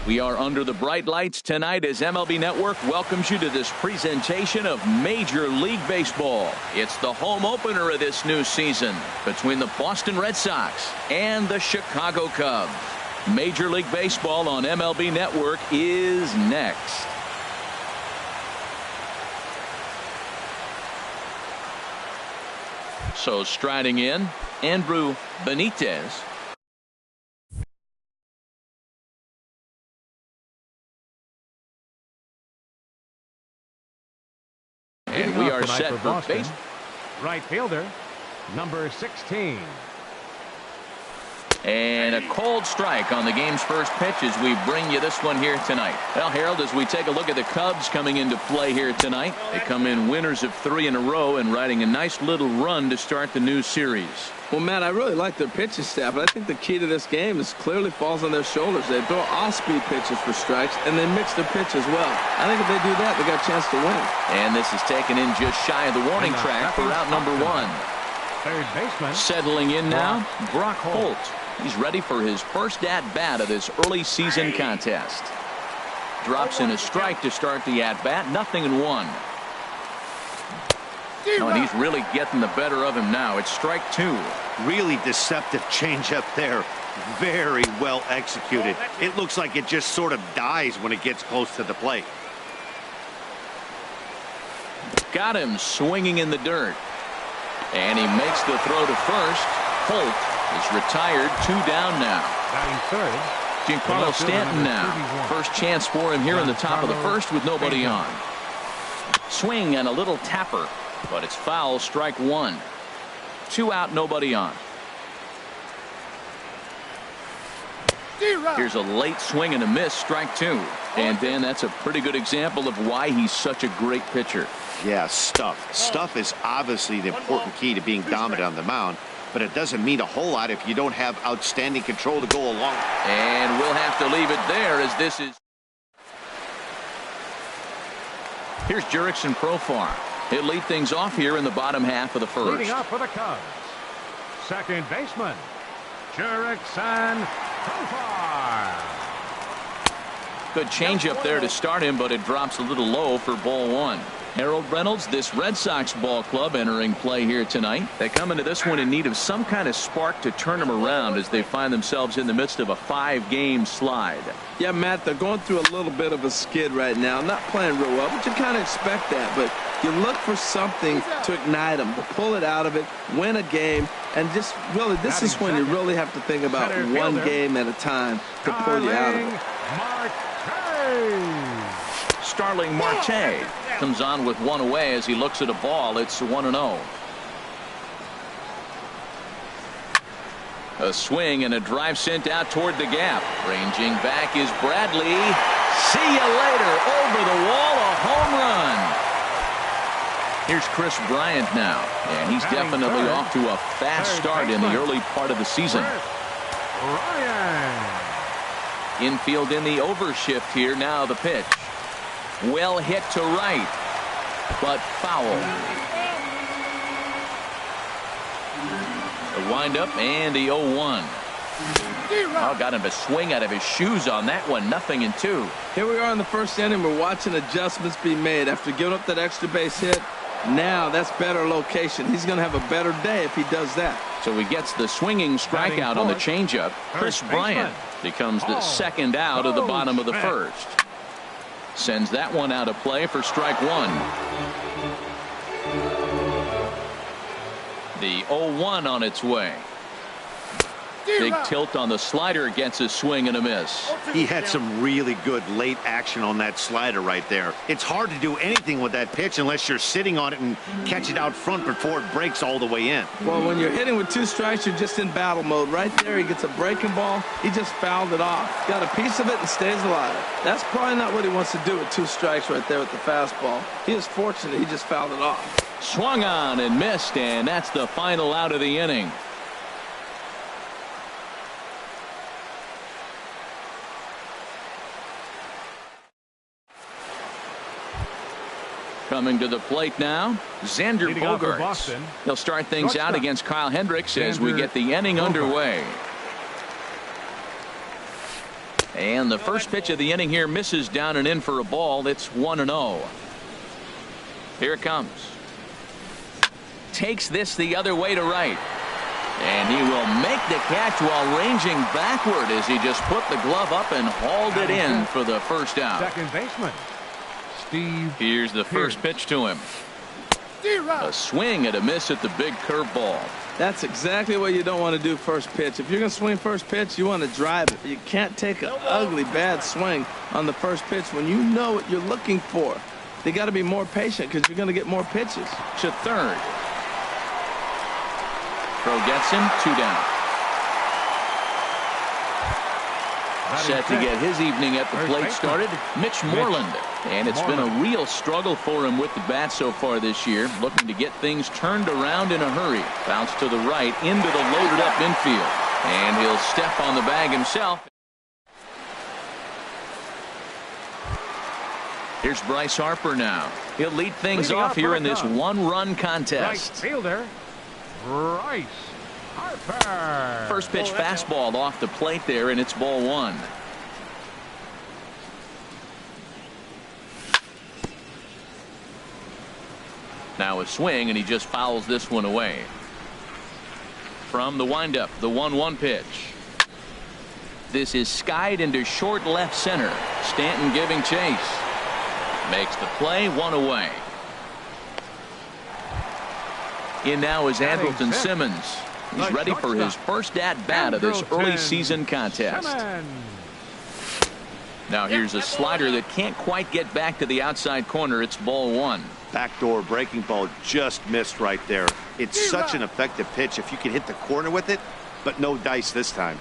We are under the bright lights tonight as MLB Network welcomes you to this presentation of Major League Baseball. It's the home opener of this new season between the Boston Red Sox and the Chicago Cubs. Major League Baseball on MLB Network is next. So striding in, Andrew Benitez. And we are set for base. Right fielder, number 16. And a cold strike on the game's first pitch as we bring you this one here tonight. Well, Harold, as we take a look at the Cubs coming into play here tonight, they come in winners of 3 in a row and riding a nice little run to start the new series. Well, Matt, I really like their pitching staff, but I think the key to this game is clearly falls on their shoulders. They throw off-speed pitches for strikes, and they mix their pitch as well. I think if they do that, they got a chance to win. And this is taken in just shy of the warning track for out number 1. Third baseman. Settling in now, Brock Holt. He's ready for his first at-bat of this early season contest. Drops in a strike to start the at-bat, 0-1. Oh, and he's really getting the better of him now. It's strike 2. Really deceptive changeup there. Very well executed. It looks like it just sort of dies when it gets close to the plate. Got him swinging in the dirt. And he makes the throw to first. Holt is retired, 2 down now. Third. Giancarlo Stanton now. First chance for him here in the top of the first with nobody on. Swing and a little tapper, but it's foul, strike 1. 2 out, nobody on. Here's a late swing and a miss, strike 2. And then that's a pretty good example of why he's such a great pitcher. Yeah, stuff. Stuff is obviously the important key to being dominant on the mound, but it doesn't mean a whole lot if you don't have outstanding control to go along. And we'll have to leave it there as this is. Here's Jurickson Profar. He'll lead things off here in the bottom half of the first. Leading up for the Cubs, second baseman, Jurickson Profar. Good changeup there to start him, but it drops a little low for ball 1. Harold Reynolds, this Red Sox ball club entering play here tonight. They come into this one in need of some kind of spark to turn them around as they find themselves in the midst of a 5-game slide. Yeah, Matt, they're going through a little bit of a skid right now. Not playing real well, but you kind of expect that. But you look for something to ignite them, to pull it out of it, win a game, and just really, this is when you really have to think about one game at a time to pull you out of it. Starling Marte comes on with 1 away as he looks at a ball. It's 1-0. A swing and a drive sent out toward the gap. Ranging back is Bradley. See you later. Over the wall, a home run. Here's Chris Bryant now, and he's definitely off to a fast start in the early part of the season. Infield in the overshift here. Now the pitch. Well hit to right, but foul. The windup and the 0-1. Oh, got him to swing out of his shoes on that one. 0-2. Here we are in the first inning. We're watching adjustments be made after giving up that extra base hit. Now that's better location. He's going to have a better day if he does that. So he gets the swinging strikeout on the changeup. Chris Bryant becomes the second out of the bottom of the first. Sends that one out of play for strike 1. The 0-1 on its way. Big tilt on the slider, gets a swing and a miss. He had some really good late action on that slider right there. It's hard to do anything with that pitch unless you're sitting on it and catch it out front before it breaks all the way in. Well, when you're hitting with 2 strikes, you're just in battle mode. Right there, he gets a breaking ball. He just fouled it off. Got a piece of it and stays alive. That's probably not what he wants to do with 2 strikes right there with the fastball. He is fortunate he just fouled it off. Swung on and missed, and that's the final out of the inning. Coming to the plate now, Xander Bogaerts. He'll start things out against Kyle Hendricks as we get the inning underway. And the first pitch of the inning here misses down and in for a ball. It's 1-0. Here it comes. Takes this the other way to right. And he will make the catch while ranging backward as he just put the glove up and hauled it in for the first out. Second baseman, Steve. Here's the first pitch to him. A swing and a miss at the big curveball. That's exactly what you don't want to do first pitch. If you're going to swing first pitch, you want to drive it. You can't take an ugly, bad swing on the first pitch when you know what you're looking for. They got to be more patient because you're going to get more pitches. To third. Throw gets him, 2 down. Set to get his evening at the plate started, Mitch Moreland. And it's been a real struggle for him with the bat so far this year, looking to get things turned around in a hurry. Bounce to the right into the loaded up infield. And he'll step on the bag himself. Here's Bryce Harper now. He'll lead things off here in this one-run contest. Right fielder, Bryce Harper. First pitch fastball off the plate there, and it's ball 1. Now a swing, and he just fouls this one away. From the windup, the 1-1 pitch. This is skied into short left center. Stanton giving chase. Makes the play, 1 away. In now is Andrelton Simmons. He's ready for his first at-bat of this early season contest. Now here's a slider that can't quite get back to the outside corner. It's ball 1. Backdoor breaking ball just missed right there. It's such an effective pitch if you can hit the corner with it, but no dice this time.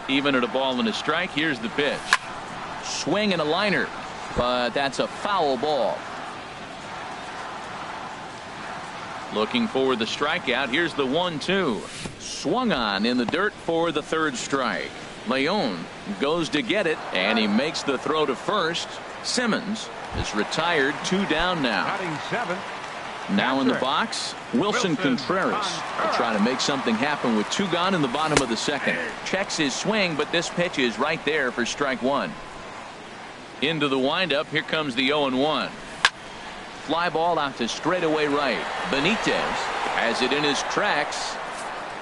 Even at a ball and a strike, here's the pitch. Swing and a liner, but that's a foul ball. Looking for the strikeout. Here's the 1-2. Swung on in the dirt for the third strike. Leon goes to get it, and he makes the throw to first. Simmons is retired, 2 down now. Batting 7th. Now in the box, Wilson Contreras. They'll try to make something happen with 2 gone in the bottom of the second. Checks his swing, but this pitch is right there for strike 1. Into the windup. Here comes the 0-1. Fly ball out to straightaway right. Benitez has it in his tracks,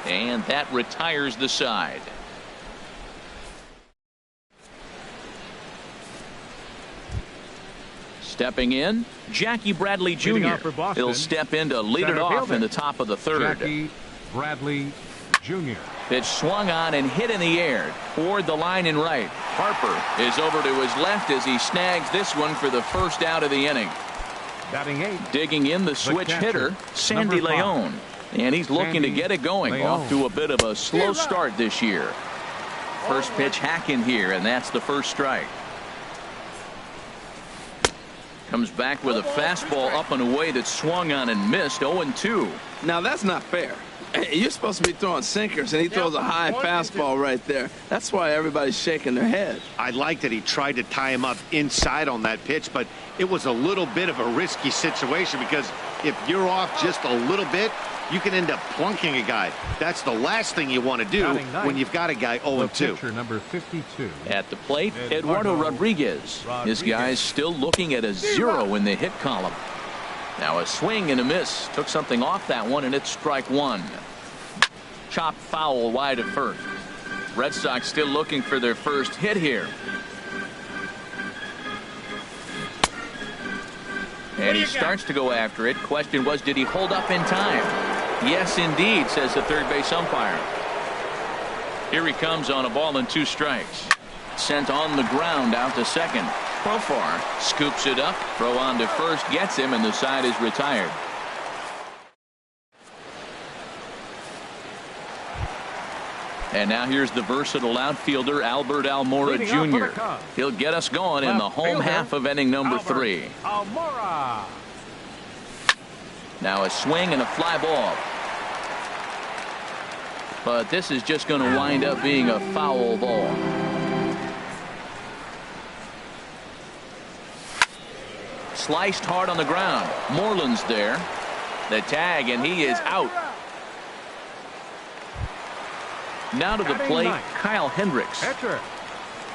and that retires the side. Stepping in, Jackie Bradley Jr. He'll step in to lead it off in the top of the third. Jackie Bradley Jr. Pitch swung on and hit in the air toward the line and right. Harper is over to his left as he snags this one for the first out of the inning. Batting 8. Digging in the switch hitter, Sandy Leon. And he's looking to get it going. Off to a bit of a slow start this year. First pitch hack in here, and that's the first strike. Comes back with a fastball up and away that swung on and missed. 0-2. Now that's not fair. You're supposed to be throwing sinkers, and he throws a high fastball right there. That's why everybody's shaking their head. I like that he tried to tie him up inside on that pitch, but it was a little bit of a risky situation because if you're off just a little bit, you can end up plunking a guy. That's the last thing you want to do when you've got a guy 0-2. Number 52. At the plate, Eduardo Rodriguez. This guy's still looking at a 0 in the hit column. Now a swing and a miss. Took something off that one, and it's strike 1. Chopped foul wide of first. Red Sox still looking for their first hit here. And he starts to go after it. Question was, did he hold up in time? Yes, indeed, says the third base umpire. Here he comes on a ball and 2 strikes. Sent on the ground out to second. Profar scoops it up. Throw on to first. Gets him, and the side is retired. And now here's the versatile outfielder, Albert Almora Jr. He'll get us going in the home half of inning number 3. Almora. Now a swing and a fly ball. But this is just going to wind up being a foul ball. Sliced hard on the ground. Moreland's there. The tag, and he is out. Now to the plate, Kyle Hendricks.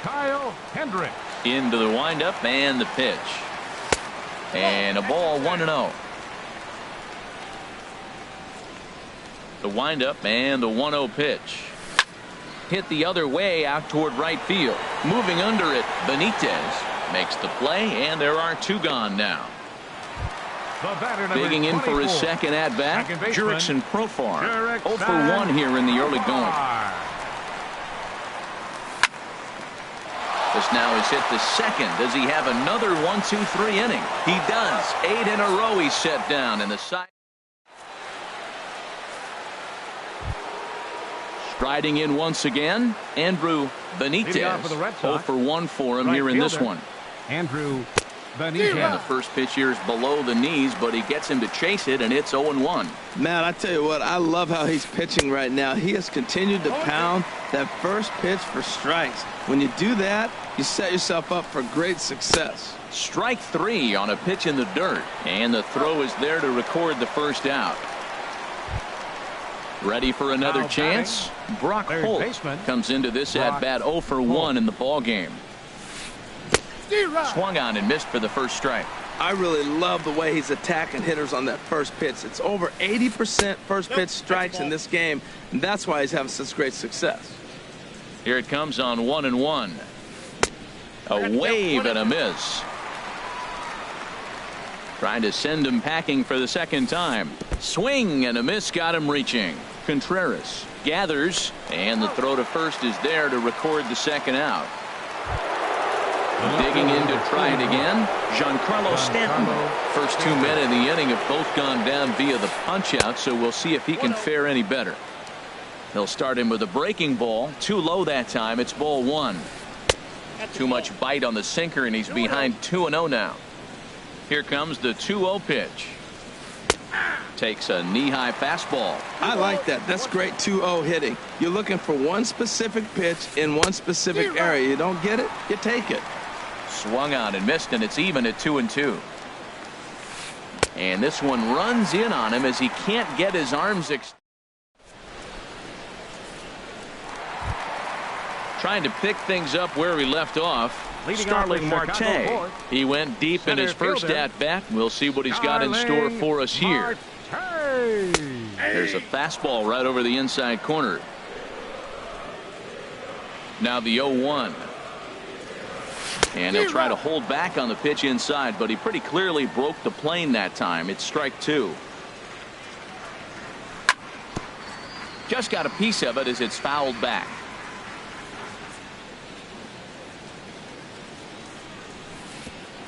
Kyle Hendricks. Into the windup and the pitch. And a ball 1-0. The windup and the 1-0 pitch. Hit the other way out toward right field. Moving under it, Benitez makes the play, and there are 2 gone now. Digging in for his second at-bat, Jurickson Profar. 0 for 1 here in the early going. This now is hit the second. Does he have another 1-2-3 inning? He does. 8 in a row he's set down in the side. Striding in once again, Andrew Benitez. 0 for 1 for him here in this one. Andrew Benitez. And the first pitch here is below the knees, but he gets him to chase it, and it's 0-1. Man, I tell you what, I love how he's pitching right now. He has continued to pound that first pitch for strikes. When you do that, you set yourself up for great success. Strike 3 on a pitch in the dirt, and the throw is there to record the first out. Ready for another chance? Brock Holt comes into this at-bat 0 for 1 in the ballgame. Swung on and missed for the first strike. I really love the way he's attacking hitters on that first pitch. It's over 80% first pitch strikes in this game, and that's why he's having such great success. Here it comes on 1-1. A wave and a miss. Trying to send him packing for the second time. Swing and a miss got him reaching. Contreras gathers, and the throw to first is there to record the second out. Digging in to try it again, Giancarlo Stanton. First 2 men in the inning have both gone down via the punch-out, so we'll see if he can fare any better. They'll start him with a breaking ball. Too low that time. It's ball 1. Too much bite on the sinker, and he's behind 2-0 now. Here comes the 2-0 pitch. Takes a knee-high fastball. I like that. That's great 2-0 hitting. You're looking for one specific pitch in one specific area. You don't get it, you take it. Swung on and missed, and it's even at 2-2. And this one runs in on him as he can't get his arms extended. Trying to pick things up where he left off. Starling Marte. He went deep in his first at-bat. We'll see what he's got in store for us here. There's a fastball right over the inside corner. Now the 0-1. And he'll try to hold back on the pitch inside, but he pretty clearly broke the plane that time. It's strike 2. Just got a piece of it as it's fouled back.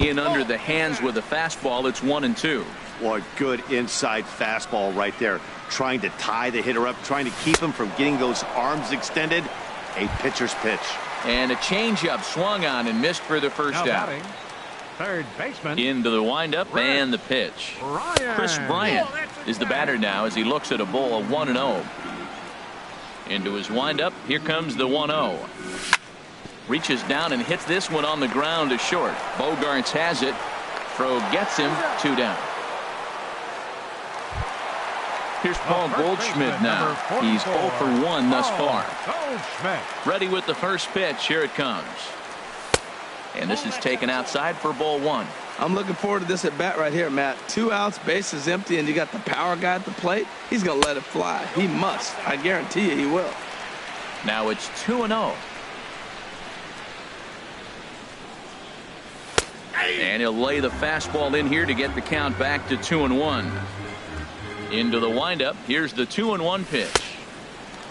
In under the hands with a fastball. It's 1-2. Well, a good inside fastball right there, trying to tie the hitter up, trying to keep him from getting those arms extended. A pitcher's pitch. And a changeup swung on and missed for the first out. Third baseman. Into the windup and the pitch. Chris Bryant is the batter now as he looks at a ball of 1-0. Into his windup. Here comes the 1-0. Reaches down and hits this one on the ground to short. Bogarts has it. Throw gets him. 2 down. Here's Paul Goldschmidt now. He's 0 for 1 thus far. Ready with the first pitch. Here it comes. And this is taken outside for ball 1. I'm looking forward to this at bat right here, Matt. 2 outs, bases empty, and you got the power guy at the plate. He's going to let it fly. He must. I guarantee you he will. Now it's 2-0. And he'll lay the fastball in here to get the count back to 2-1. Into the windup. Here's the 2-1 pitch.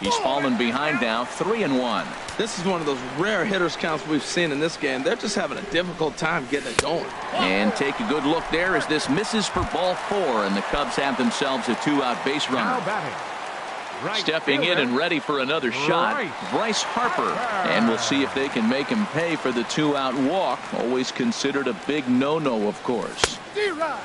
He's fallen behind now. 3-1. This is one of those rare hitters counts we've seen in this game. They're just having a difficult time getting it going. And take a good look there as this misses for ball 4, and the Cubs have themselves a 2-out base runner. Stepping in and ready for another shot, Bryce Harper. And we'll see if they can make him pay for the 2-out walk. Always considered a big no-no, of course.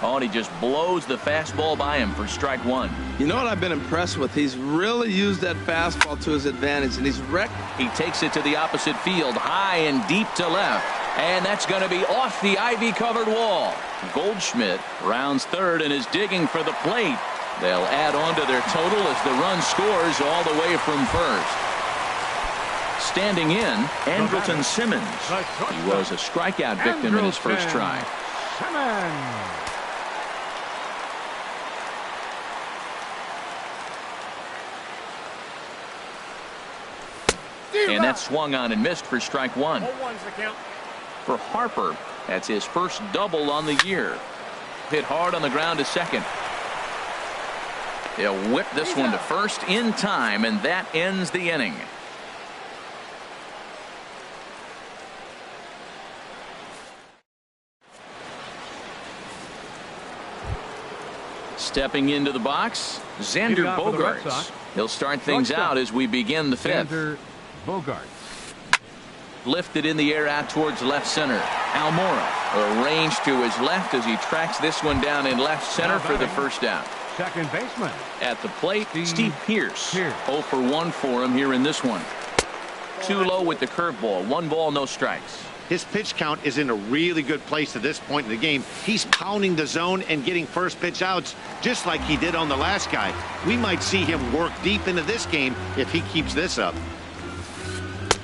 Oh, and he just blows the fastball by him for strike 1. You know what I've been impressed with? He's really used that fastball to his advantage, and he's wrecked. He takes it to the opposite field, high and deep to left. And that's going to be off the ivy-covered wall. Goldschmidt rounds third and is digging for the plate. They'll add on to their total as the run scores all the way from first. Standing in, Andrelton Simmons. He was a strikeout victim in his first try. Simmons. And that swung on and missed for strike one. For Harper, that's his first double on the year. Hit hard on the ground to second. They'll whip this one to first in time, and that ends the inning. Stepping into the box, Xander Bogaerts. He'll start things out as we begin the fifth. Xander Bogaerts. Lifted in the air out towards left center. Almora arranged to his left as he tracks this one down in left center for the first down. Second baseman. At the plate, Steve Pearce. 0 for 1 for him here in this one. Too low with the curveball. 1 ball, no strikes. His pitch count is in a really good place at this point in the game. He's pounding the zone and getting first pitch outs just like he did on the last guy. We might see him work deep into this game if he keeps this up.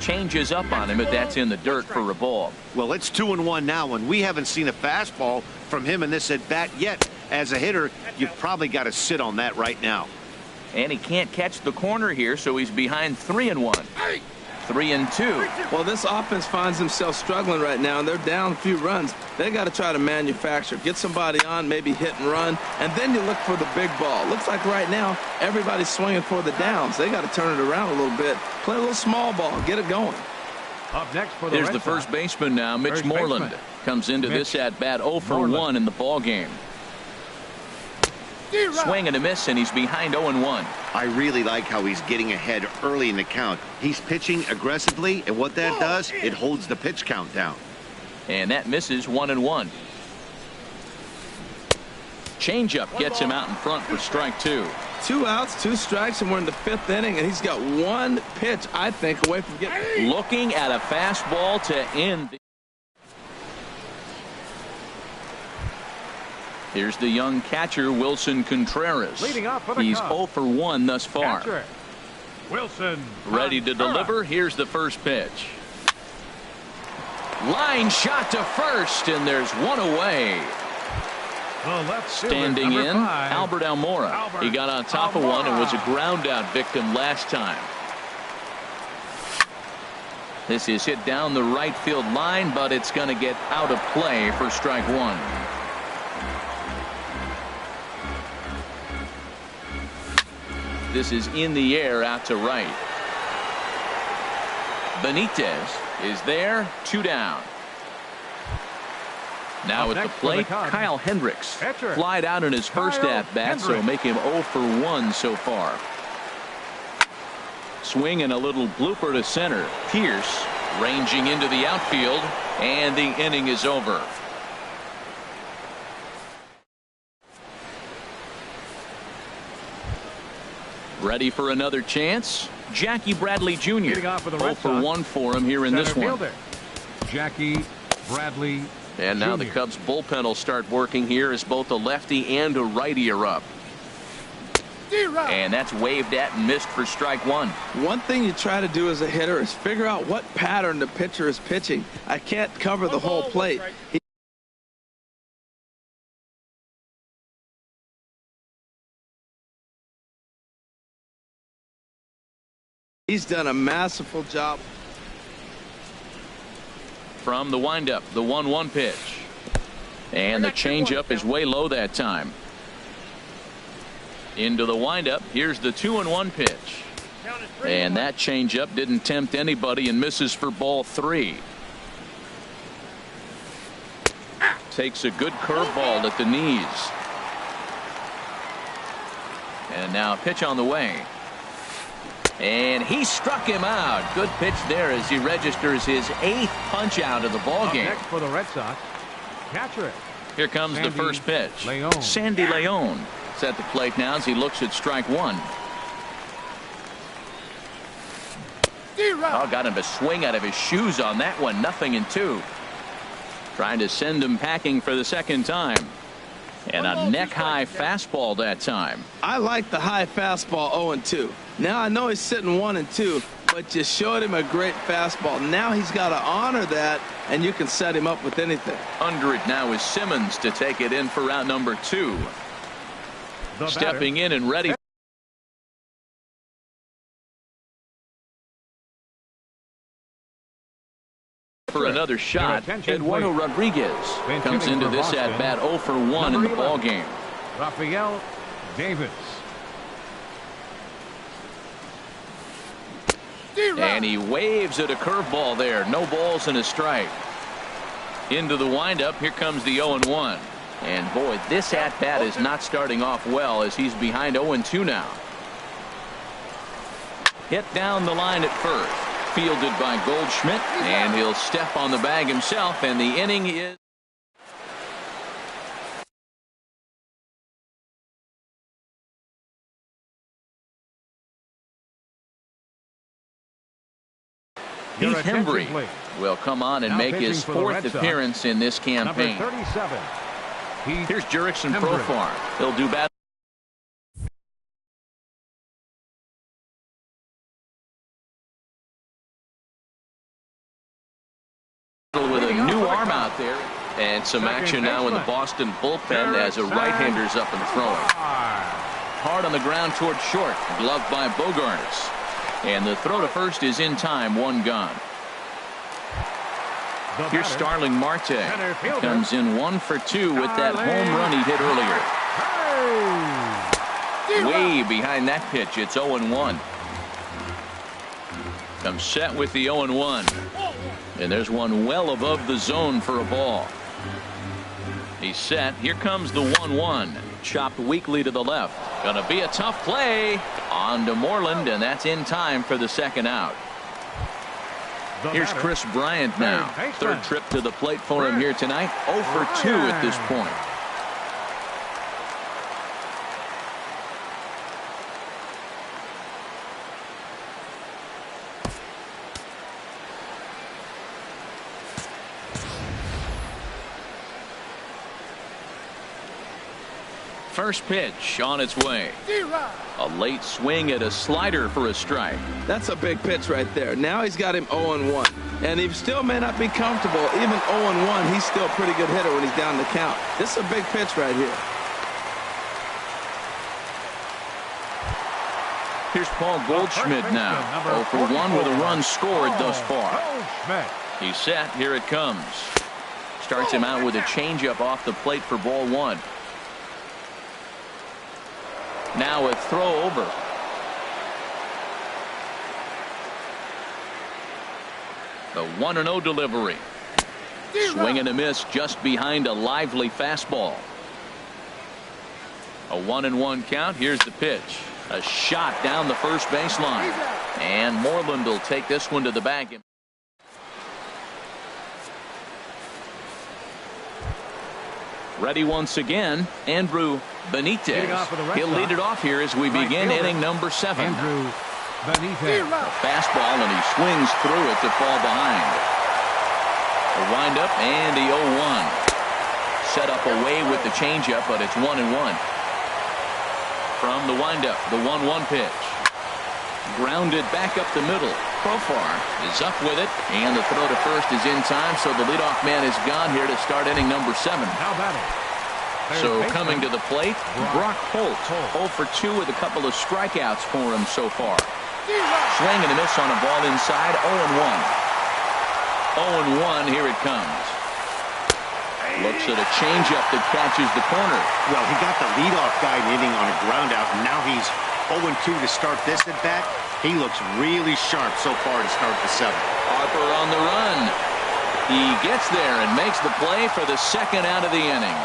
Changes up on him, but that's in the dirt for a ball. Well, it's 2-1 now, and we haven't seen a fastball from him in this at bat yet. As a hitter, you've probably got to sit on that right now. And he can't catch the corner here, so he's behind 3-1. 3-2. Well, this offense finds themselves struggling right now, and they're down a few runs. They got to try to manufacture, get somebody on, maybe hit and run, and then you look for the big ball. Looks like right now everybody's swinging for the downs. They got to turn it around a little bit, play a little small ball, get it going. Up next for the Here's Red the first Sox. baseman now, Mitch First Moreland. baseman. Comes into this at bat 0 for Moreland. 1 in the ball game. Swing and a miss, and he's behind 0-1. I really like how he's getting ahead early in the count. He's pitching aggressively, and what that does, it holds the pitch count down. And that misses 1-1. Changeup gets him out in front for strike 2. 2 outs, 2 strikes, and we're in the 5th inning, and he's got 1 pitch, I think, away from getting. Looking at a fastball to end. Here's the young catcher, Wilson Contreras. Leading off for the He's Cubs. 0 for 1 thus far. Catcher Wilson. Ready to deliver. Here's the first pitch. Line shot to first, and there's one away. The left fielder, Standing number in, 5. Albert Almora. He got on top of one and was a ground out victim last time. This is hit down the right field line, but it's going to get out of play for strike 1. This is in the air out to right. Benitez is there, 2 down. Now Up at the next for the plate, Cubs, Kyle Hendricks. catcher, Flied out in his first Kyle at-bat, so Hendricks. make him 0 for 1 so far. Swing and a little blooper to center. Pierce ranging into the outfield, and the inning is over. Ready for another chance? Jackie Bradley Jr. Leading off for the 0 Red for Sox. 1 for him here in this Center one. fielder, Jackie Bradley And now the Jr. Cubs bullpen will start working here as both a lefty and a righty are up. And that's waved at and missed for strike 1. One thing you try to do as a hitter is figure out what pattern the pitcher is pitching. I can't cover the whole plate. He's done a masterful job. From the windup, the 1-1 pitch. And the changeup is way low that time. Into the windup, here's the 2-1 pitch. And that changeup didn't tempt anybody and misses for ball 3. Takes a good curveball at the knees. And now a pitch on the way. And he struck him out. Good pitch there as he registers his 8th punch out of the ball Up game. next for the Red Sox, catcher Here comes Sandy the first pitch. Leon. Sandy Leon is at the plate now as he looks at strike 1. Oh, got him to swing out of his shoes on that one. 0-2. Trying to send him packing for the second time. And a neck-high fastball that time. I like the high fastball 0-2. Now I know he's sitting 1-2, but you showed him a great fastball. Now he's got to honor that, and you can set him up with anything. Under it now is Simmons to take it in for round number 2. Stepping in and ready for another shot. Eduardo Rodriguez comes into this at bat 0 for 1 in the ball game. Rafael Davis. And he waves at a curveball there. No balls and a strike. Into the windup. Here comes the 0-1. And boy, this at bat is not starting off well as he's behind 0-2 now. Hit down the line at first. Fielded by Goldschmidt, and he'll step on the bag himself, and the inning is. Heath Hembry will come on and make his 4th appearance in this campaign. Number 37. Here's Jurickson Profar. He'll do battle with a new arm out there. And some action now in the Boston bullpen as a right-hander's up and throwing. Hard on the ground toward short. Gloved by Bogarts. And the throw to first is in time. 1 gone. Here's Starling Marte. Comes in 1 for 2 with that home run he hit earlier. Way behind that pitch. It's 0-1. Comes set with the 0-1. And there's one well above the zone for a ball. He's set. Here comes the 1-1. Chopped weakly to the left. Gonna be a tough play. On to Moreland, and that's in time for the 2nd out. Here's Chris Bryant now. 3rd trip to the plate for him here tonight. 0 for 2 at this point. First pitch on its way. A late swing at a slider for a strike. That's a big pitch right there. Now he's got him 0-1. And he still may not be comfortable. Even 0-1, he's still a pretty good hitter when he's down the count. This is a big pitch right here. Here's Paul Goldschmidt now. 0 for 1 with a run scored thus far. He's set. Here it comes. Starts him out with a changeup off the plate for ball 1. Now a throw over. The 1-0 delivery. Swing and a miss just behind a lively fastball. A 1-1 count. Here's the pitch. A shot down the first baseline. And Moreland will take this one to the bag. Ready once again, Andrew Benitez. He'll lead it off here as we begin inning number 7. Andrew Benitez. A fastball, and he swings through it to fall behind. A windup and the 0-1. Set up away with the changeup, but it's 1-1. From the windup, the 1-1 pitch. Grounded back up the middle. Profar is up with it, and the throw to first is in time, so the leadoff man is gone here to start inning number 7. How about it? So coming to the plate, Brock Holt. 0 for 2 with a couple of strikeouts for him so far. Swing and a miss on a ball inside. 0-1. 0-1. Here it comes. Looks at a changeup that catches the corner. Well, he got the leadoff guy hitting on a ground out, and now he's 0-2 to start this at bat. He looks really sharp so far to start the 7th. Harper on the run. He gets there and makes the play for the 2nd out of the inning.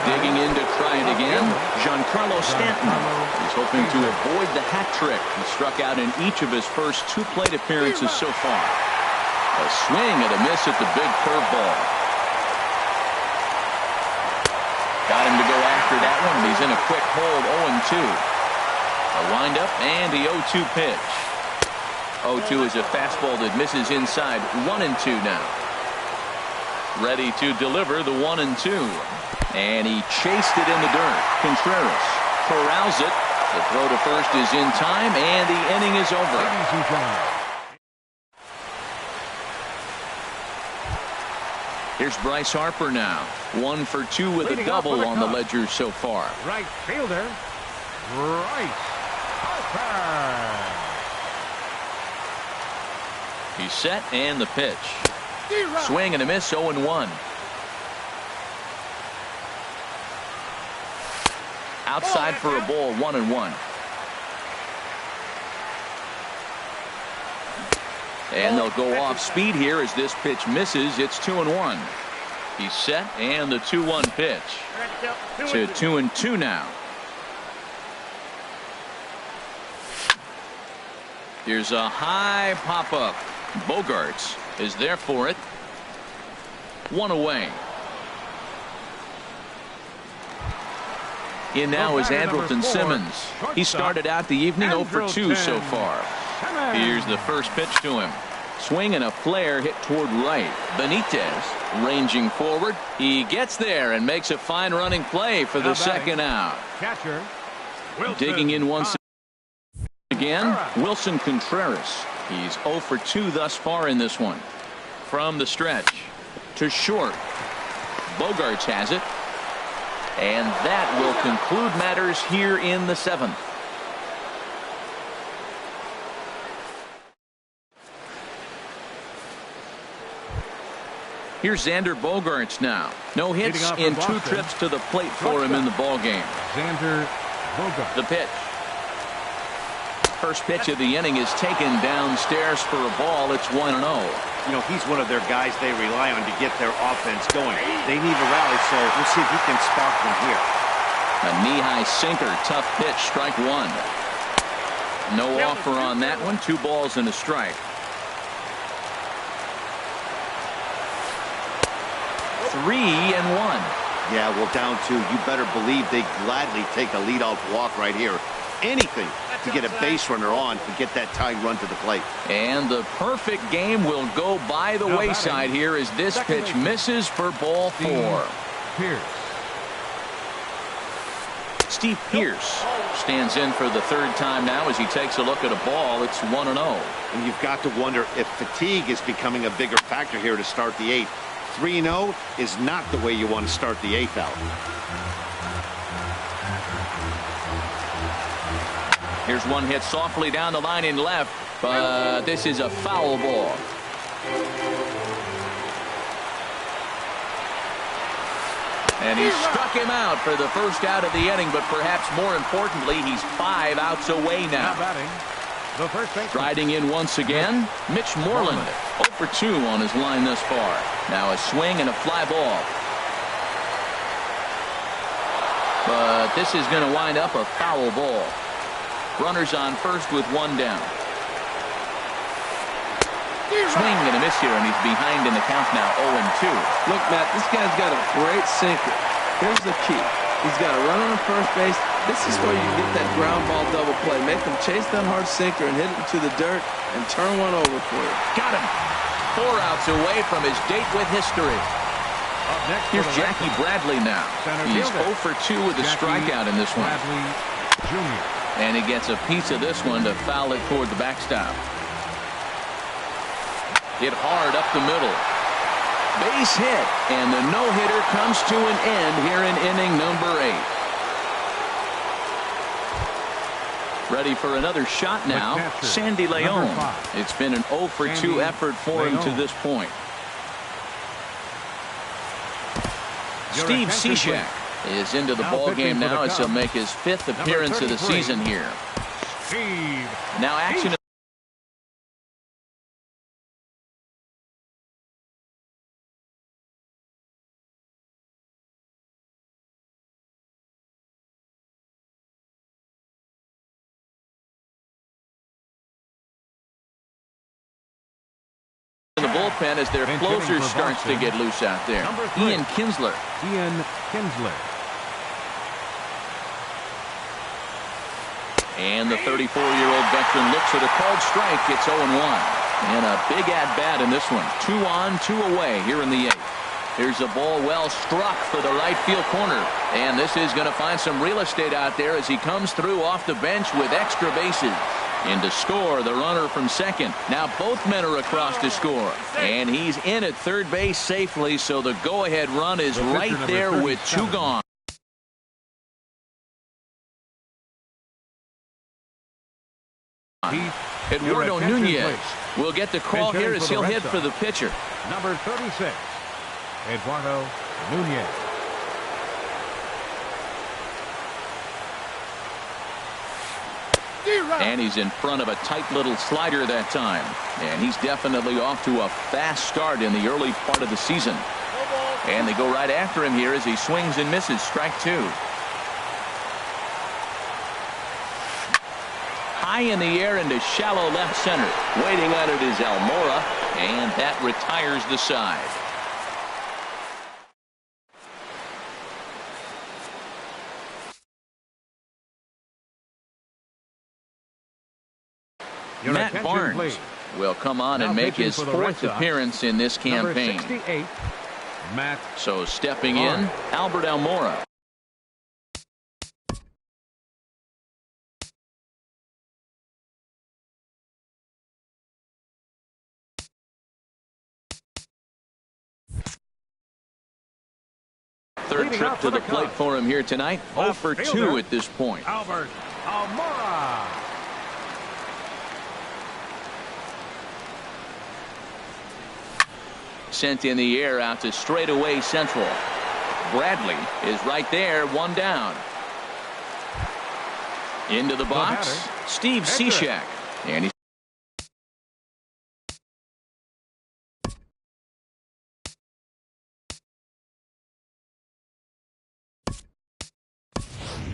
Digging in to try it again, Giancarlo Stanton. He's hoping to avoid the hat trick. He struck out in each of his first 2 plate appearances so far. A swing and a miss at the big curveball. Got him to go after that one. He's in a quick hold. 0-2. A windup and the 0-2 pitch. 0-2 is a fastball that misses inside. 1-2 now. Ready to deliver the 1-2. And he chased it in the dirt. Contreras corrals it The throw to first is in time, and the inning is over. Ladies and gentlemen. Here's Bryce Harper now. 1 for 2 with a double on the ledger so far. Right fielder, Bryce Harper. He's set, and the pitch. Swing and a miss, 0-1. Outside for a ball, 1-1. And they'll go off speed here as this pitch misses. It's 2-1. He's set, and the 2-1 pitch. To 2-2 now. Here's a high pop-up. Bogarts is there for it. 1 away. In now is Andrelton Simmons. He started out the evening 0 for 2 so far. Here's the first pitch to him. Swing and a flare hit toward right. Benitez ranging forward. He gets there and makes a fine running play for the second out. Catcher, Digging in once again, Wilson Contreras. He's 0 for 2 thus far in this one. From the stretch to short. Bogarts has it. And that will conclude matters here in the 7th. Here's Xander Bogarts now. No hits in 2 trips to the plate for him in the ballgame. Xander Bogarts. The pitch. First pitch of the inning is taken downstairs for a ball. It's 1-0. You know, he's one of their guys they rely on to get their offense going. They need a rally, so we'll see if he can spark them here. A knee-high sinker. Tough pitch. Strike 1. No offer on that one. 2 balls and a strike. 3-1. Yeah, well, down 2. You better believe they gladly take a leadoff walk right here. Anything to get a base runner on to get that tying run to the plate. And the perfect game will go by the wayside here as this pitch misses for ball 4. Steve Pearce stands in for the 3rd time now as he takes a look at a ball. It's 1-0. And you've got to wonder if fatigue is becoming a bigger factor here to start the 8th. 3-0 is not the way you want to start the 8th out. Here's one hit softly down the line in left, but this is a foul ball. And he struck him out for the first out of the inning, but perhaps more importantly, he's 5 outs away now. Striding in once again, Mitch Moreland. 0 for 2 on his line thus far. Now a swing and a fly ball. But this is going to wind up a foul ball. Runners on first with 1 down. Swing and a miss here, and he's behind in the count now, 0-2. Look, Matt, this guy's got a great sinker. Here's the key. He's got a run on first base. This is where you get that ground ball double play. Make him chase that hard sinker and hit it into the dirt and turn one over for you. Got him. 4 outs away from his date with history. Here's Jackie Bradley now. He's 0 for 2 with a strikeout in this one. And he gets a piece of this one to foul it toward the backstop. Hit hard up the middle. Base hit, and the no-hitter comes to an end here in inning number 8. Ready for another shot now, Sandy Leon. It's been an 0 for 2 effort for him to this point. Steve Cishek is into the ball game now as he'll make his 5th appearance of the season here. Now action in the bullpen as their closer starts to get loose out there. Ian Kinsler. And the 34-year-old veteran looks at a called strike. It's 0-1. And a big at-bat in this one. 2 on, 2 away here in the 8th. Here's a ball well struck for the right field corner. And this is going to find some real estate out there as he comes through off the bench with extra bases. In to score, the runner from second. Now both men are across to score. And he's in at third base safely, so the go-ahead run is right there with 2 gone. Eduardo Nunez will get the call here as he'll hit for the pitcher. Number 36, Eduardo Nunez. And he's in front of a tight little slider that time. And he's definitely off to a fast start in the early part of the season. And they go right after him here as he swings and misses. Strike 2. High in the air into shallow left center. Waiting on it is Almora, and that retires the side. Matt Barnes will come on and make his 4th appearance in this campaign. Number 68, Matt. So stepping in, Albert Almora. Third trip to the plate for him here tonight. 0 for 2 at this point. Albert Almora. Sent in the air out to straightaway central. Bradley is right there, 1 down. Into the box, Steve Cishek. And he's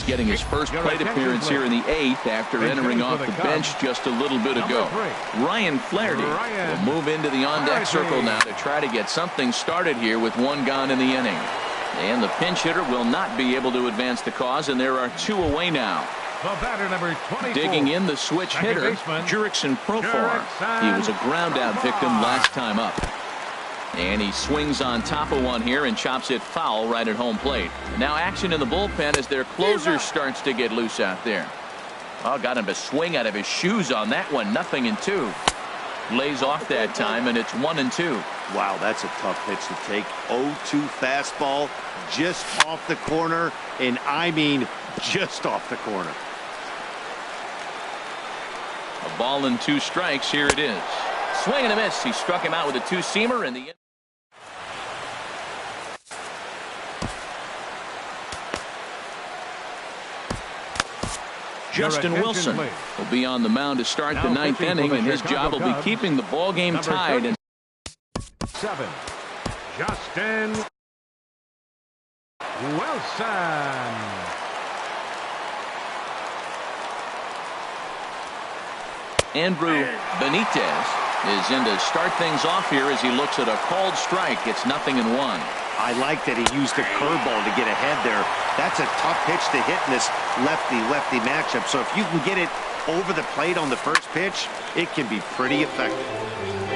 getting his first plate appearance here in the 8th after entering off the bench just a little bit ago. Ryan Flaherty will move into the on-deck circle now to try to get something started here with 1 gone in the inning. And the pinch hitter will not be able to advance the cause, and there are 2 away now. The batter, number 24. Digging in, the switch hitter, Jurickson Profar. He was a ground-out victim last time up. And he swings on top of one here and chops it foul right at home plate. Now action in the bullpen as their closer starts to get loose out there. Oh, got him to swing out of his shoes on that one. 0-2. Lays off that time, and it's 1-2. Wow, that's a tough pitch to take. 0-2 fastball just off the corner, and I mean just off the corner. A ball and 2 strikes. Here it is. Swing and a miss. He struck him out with a 2-seamer in the Justin Wilson will be on the mound to start the 9th inning, and his job will be keeping the ball game tied. And 7, Justin Wilson. Andrew Benitez is in to start things off here as he looks at a called strike. It's 0-1. I like that he used the curveball to get ahead there. That's a tough pitch to hit in this lefty-lefty matchup. So if you can get it over the plate on the first pitch, it can be pretty effective.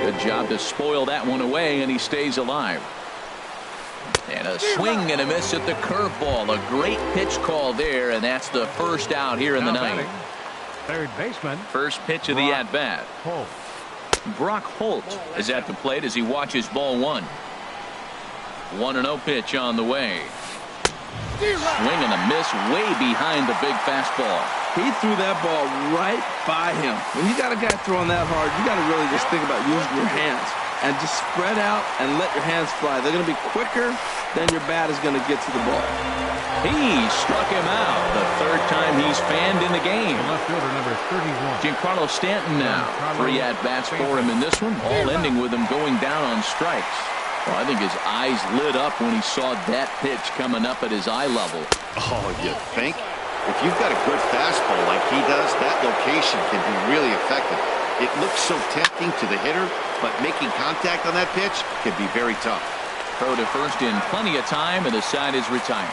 Good job to spoil that one away, and he stays alive. And a swing and a miss at the curveball. A great pitch call there, and that's the first out here in the 9th. Third baseman. First pitch of the at-bat. Brock Holt is at the plate as he watches ball 1. 1-0 pitch on the way. Swing and a miss way behind the big fastball. He threw that ball right by him. When you got a guy throwing that hard, you got to really just think about using your hands and just spread out and let your hands fly. They're going to be quicker than your bat is going to get to the ball. He struck him out the 3rd time he's fanned in the game. Left fielder, number 31. Giancarlo Stanton now. 3 at-bats for him in this one, all ending with him going down on strikes. Well, I think his eyes lit up when he saw that pitch coming up at his eye level. Oh, you think? If you've got a good fastball like he does, that location can be really effective. It looks so tempting to the hitter, but making contact on that pitch can be very tough. Throw to first in plenty of time, and the side is retired.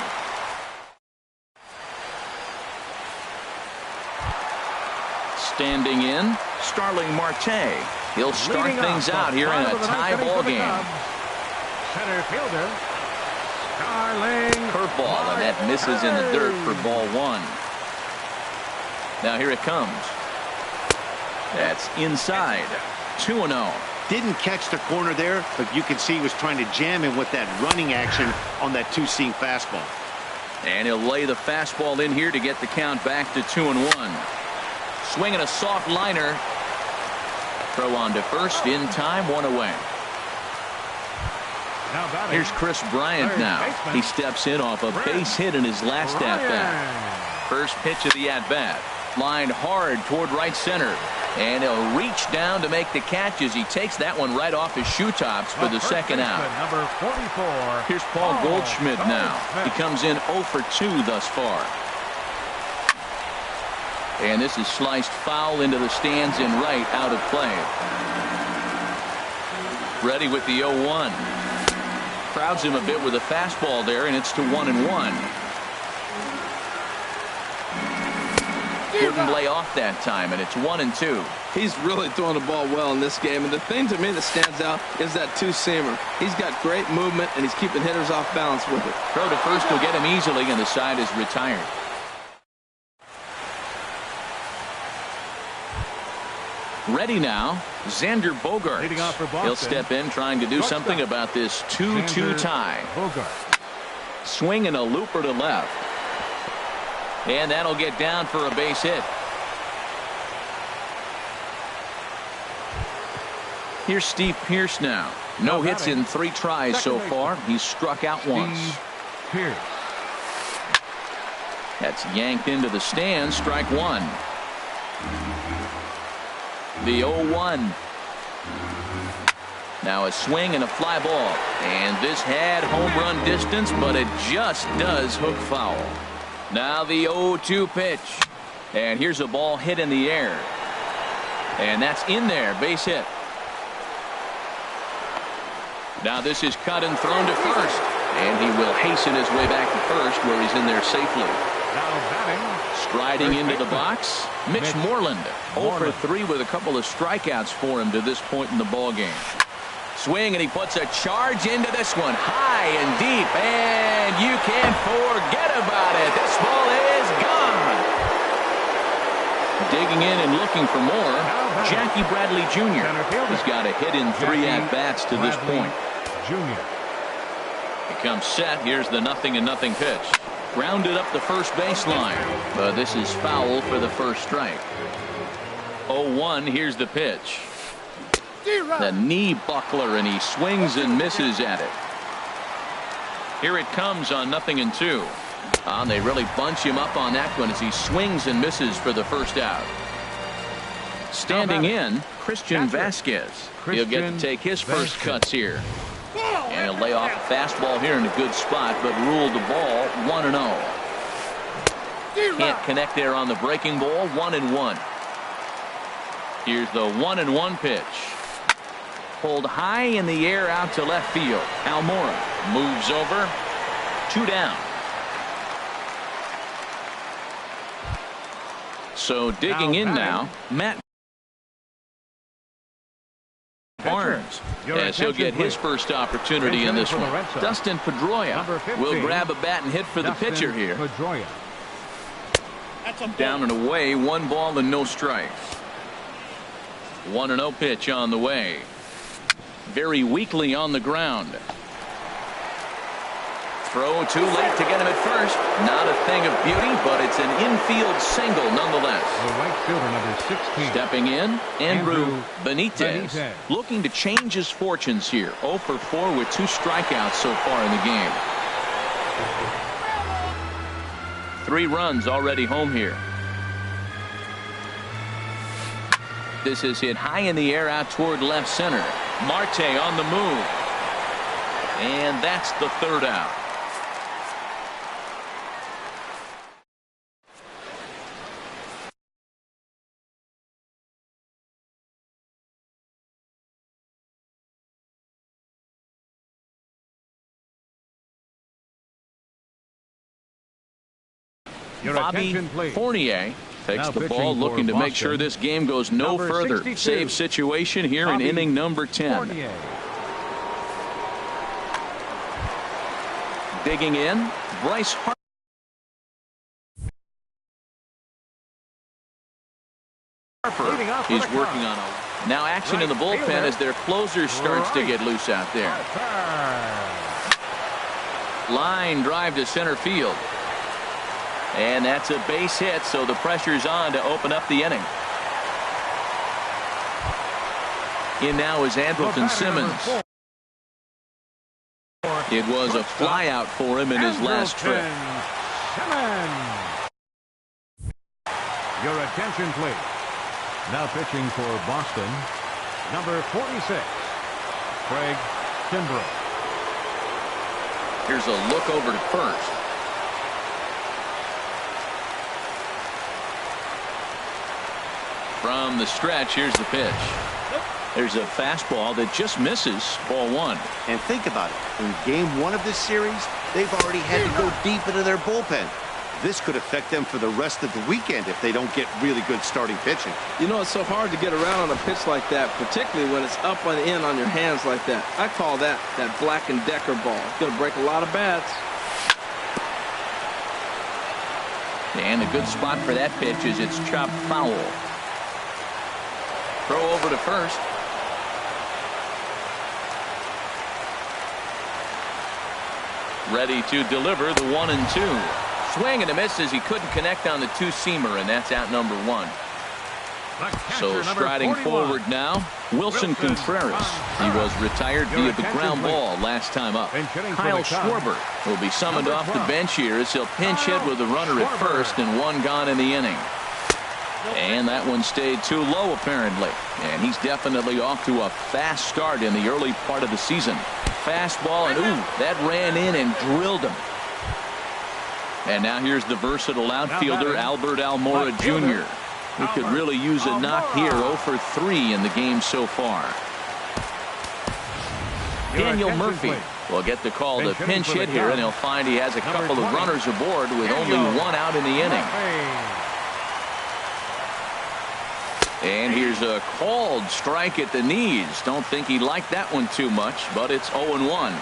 Standing in, Starling Marte. He'll start things out here in a tie ball game. Center fielder, Curveball, and that misses in the dirt for ball one. Now here it comes. That's inside. 2-0. Didn't catch the corner there, but you can see he was trying to jam him with that running action on that two-seam fastball. And he'll lay the fastball in here to get the count back to 2-1. Swinging a soft liner. Throw on to first in time, one away. Here's Chris Bryant now. He steps in off a base hit in his last at-bat. First pitch of the at-bat. Lined hard toward right center. And he'll reach down to make the catch as he takes that one right off his shoe tops for the second out. Number 44. Here's Paul Goldschmidt now. He comes in 0 for 2 thus far. And this is sliced foul into the stands in right, out of play. Ready with the 0-1. Crowds him a bit with a fastball there, and it's to 1-1. Couldn't lay off that time, and it's 1-2. He's really throwing the ball well in this game, and the thing to me that stands out is that two-seamer. He's got great movement, and he's keeping hitters off balance with it. Throw to first will get him easily, and the side is retired. Ready now, Xander Bogaerts. Leading off for Boston. He'll step in trying to do something about this 2-2 tie. Bogaerts. Swing and a looper to left. And that'll get down for a base hit. Here's Steve Pearce now. No hits in 3 tries so far. He's struck out once. Pearce. That's yanked into the stands. Strike one. The 0-1. Now a swing and a fly ball. And this had home run distance, but it just does hook foul. Now the 0-2 pitch. And here's a ball hit in the air. And that's in there. Base hit. Now this is cut and thrown to first. And he will hasten his way back to first, where he's in there safely. Now batting. Striding into the box, Mitch Moreland. 0 for 3 with a couple of strikeouts for him to this point in the ball game. Swing, and he puts a charge into this one, high and deep, and you can't forget about it. This ball is gone. Digging in and looking for more, Jackie Bradley Jr. He's got a hit in 3 at-bats to this point. Jr. He comes set. Here's the 0-0 pitch. Grounded up the first baseline, but this is foul for the first strike. 0-1. Here's the pitch. The knee buckler, and he swings and misses at it. Here it comes on 0-2. They really bunch him up on that one as he swings and misses for the first out. Standing in, Christian Vasquez. He'll get to take his first cuts here. And he'll lay off a fastball here in a good spot, but ruled the ball 1-0. Can't connect there on the breaking ball. 1-1. Here's the 1-1 pitch. Pulled high in the air out to left field. Almora moves over. 2 down. So digging in now, Matt Barnes, as he'll get his first opportunity in this one. Dustin Pedroia will grab a bat and hit for the pitcher here. Down and away, 1 ball and no strikes. 1-0 pitch on the way. Very weakly on the ground. Throw too late to get him at first. Not a thing of beauty, but it's an infield single nonetheless. The right fielder, number 16. Stepping in, Andrew Benitez. Looking to change his fortunes here. 0 for 4 with 2 strikeouts so far in the game. 3 runs already home here. This is hit high in the air out toward left center. Marte on the move. And that's the 3rd out. Bobby Fournier takes the ball, looking to make sure this game goes no further. 62. Save situation here in inning number 10. Digging in, Bryce Harper. He's working on a. Now action in the bullpen as their closer starts to get loose out there. Line drive to center field. And that's a base hit, so the pressure's on to open up the inning. In now is Andrelton Simmons. It was a flyout for him in his last trip. Your attention, please. Now pitching for Boston, number 46, Craig Kimbrell. Here's a look over to first. From the stretch, here's the pitch. There's a fastball that just misses, ball one. And think about it. In game one of this series, they've already had to go deep into their bullpen. This could affect them for the rest of the weekend if they don't get really good starting pitching. You know, it's so hard to get around on a pitch like that, particularly when it's up and in on your hands like that. I call that Black & Decker ball. It's going to break a lot of bats. And a good spot for that pitch is it's chopped foul. Throw over to first. Ready to deliver the 1-2. Swing and a miss as he couldn't connect on the two-seamer, and that's out number one. So striding forward now, Wilson Contreras. He was retired via the ground ball last time up. Kyle Schwarber will be summoned off the bench here as he'll pinch hit with a runner at first and one gone in the inning. And that one stayed too low apparently. And he's definitely off to a fast start in the early part of the season. Fastball, and ooh, that ran in and drilled him. And now here's the versatile outfielder Albert Almora Jr. who could really use a knock here. 0 for 3 in the game so far. Daniel Murphy will get the call to pinch hit here, and he'll find he has a couple of runners aboard with only one out in the inning. And here's a called strike at the knees. Don't think he liked that one too much, but it's 0-1.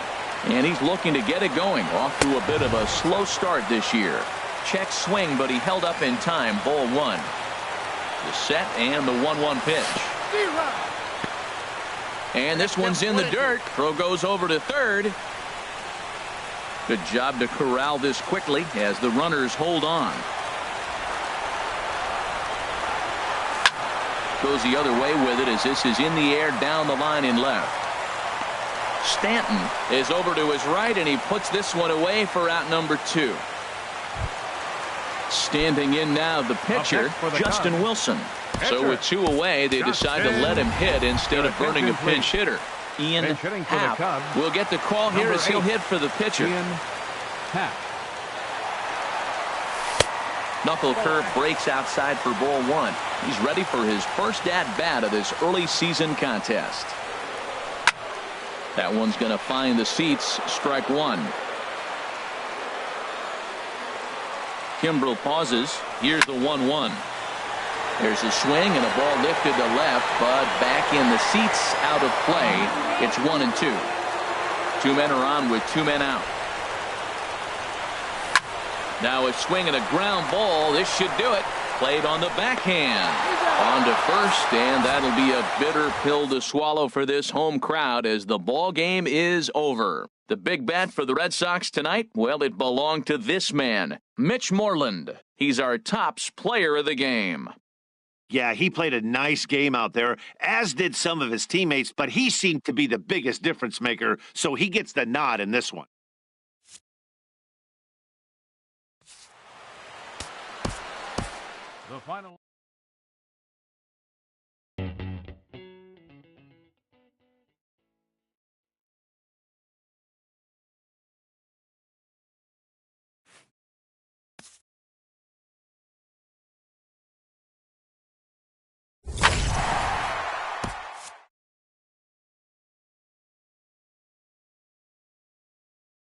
And he's looking to get it going. Off to a bit of a slow start this year. Check swing, but he held up in time. Ball one. The set and the 1-1 pitch. And this one's in the dirt. Throw goes over to third. Good job to corral this quickly as the runners hold on. Goes the other way with it as this is in the air down the line in left. Stanton is over to his right, and he puts this one away for out number 2. Standing in now the pitcher, Justin Wilson. So with 2 away, they decide to let him hit instead of burning a pinch hitter. Ian Happ will get the call here as he'll hit for the pitcher. Knuckle curve breaks outside for ball one. He's ready for his first at-bat of this early season contest. That one's going to find the seats. Strike one. Kimbrell pauses. Here's the 1-1. There's a swing and a ball lifted to left, but back in the seats, out of play. It's 1-2. 2 men are on with 2 men out. Now a swing and a ground ball. This should do it. Played on the backhand. On to first, and that'll be a bitter pill to swallow for this home crowd as the ball game is over. The big bat for the Red Sox tonight, well, it belonged to this man, Mitch Moreland. He's our tops player of the game. Yeah, he played a nice game out there, as did some of his teammates, but he seemed to be the biggest difference maker, so he gets the nod in this one. The final